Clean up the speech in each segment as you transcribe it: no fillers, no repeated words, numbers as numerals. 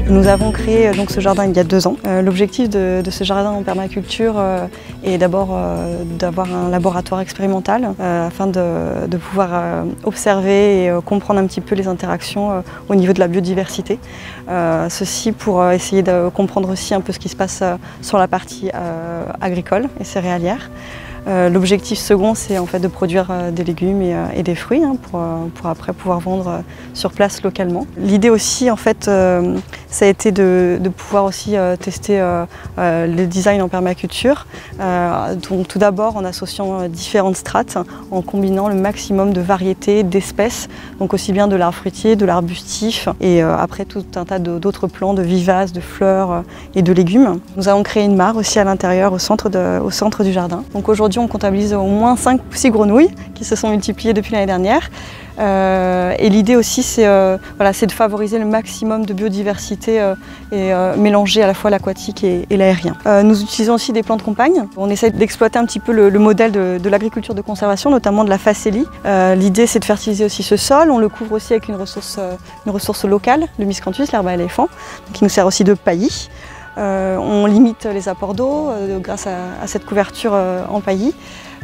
Nous avons créé donc ce jardin il y a 2 ans. L'objectif de ce jardin en permaculture est d'abord d'avoir un laboratoire expérimental afin de pouvoir observer et comprendre un petit peu les interactions au niveau de la biodiversité. Ceci pour essayer de comprendre aussi un peu ce qui se passe sur la partie agricole et céréalière. L'objectif second, c'est en fait de produire des légumes et des fruits pour après pouvoir vendre sur place localement. L'idée aussi, en fait, ça a été de pouvoir aussi tester le design en permaculture. Donc tout d'abord en associant différentes strates, en combinant le maximum de variétés, d'espèces, donc aussi bien de l'arbre fruitier, de l'arbustif et après tout un tas d'autres plants, de vivaces, de fleurs et de légumes. Nous avons créé une mare aussi à l'intérieur, au centre du jardin. Donc aujourd'hui, on comptabilise au moins 5 ou 6 grenouilles qui se sont multipliées depuis l'année dernière. Et l'idée aussi, c'est de favoriser le maximum de biodiversité et mélanger à la fois l'aquatique et l'aérien. Nous utilisons aussi des plantes compagnes. On essaie d'exploiter un petit peu le modèle de l'agriculture de conservation, notamment de la facélie. L'idée, c'est de fertiliser aussi ce sol. On le couvre aussi avec une ressource locale, le miscanthus, l'herbe à éléphant, qui nous sert aussi de paillis. On limite les apports d'eau grâce à cette couverture en paillis.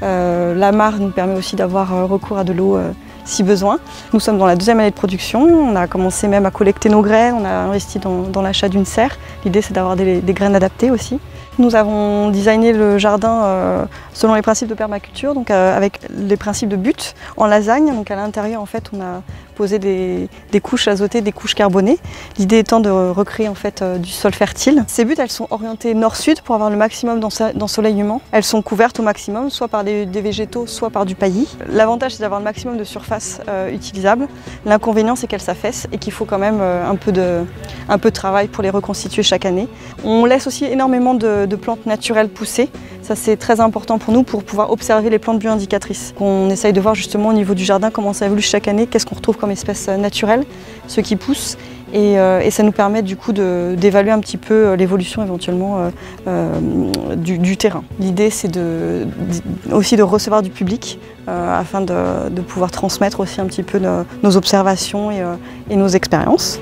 La mare nous permet aussi d'avoir recours à de l'eau si besoin. Nous sommes dans la 2e année de production, on a commencé même à collecter nos graines, on a investi dans l'achat d'une serre. L'idée, c'est d'avoir des graines adaptées aussi. Nous avons designé le jardin selon les principes de permaculture, donc avec les principes de butte en lasagne. Donc à l'intérieur, en fait, on a posé des couches azotées, des couches carbonées. L'idée étant de recréer en fait du sol fertile. Ces buttes, elles sont orientées nord-sud pour avoir le maximum d'ensoleillement. Elles sont couvertes au maximum, soit par des végétaux, soit par du paillis. L'avantage, c'est d'avoir le maximum de surface utilisable. L'inconvénient, c'est qu'elles s'affaissent et qu'il faut quand même un peu de travail pour les reconstituer chaque année. On laisse aussi énormément de plantes naturelles pousser. Ça, c'est très important pour nous pour pouvoir observer les plantes bioindicatrices. On essaye de voir justement au niveau du jardin comment ça évolue chaque année, qu'est-ce qu'on retrouve comme espèces naturelles, ceux qui poussent. Et ça nous permet du coup d'évaluer un petit peu l'évolution éventuellement du terrain. L'idée, c'est aussi de recevoir du public afin de pouvoir transmettre aussi un petit peu nos observations et nos expériences.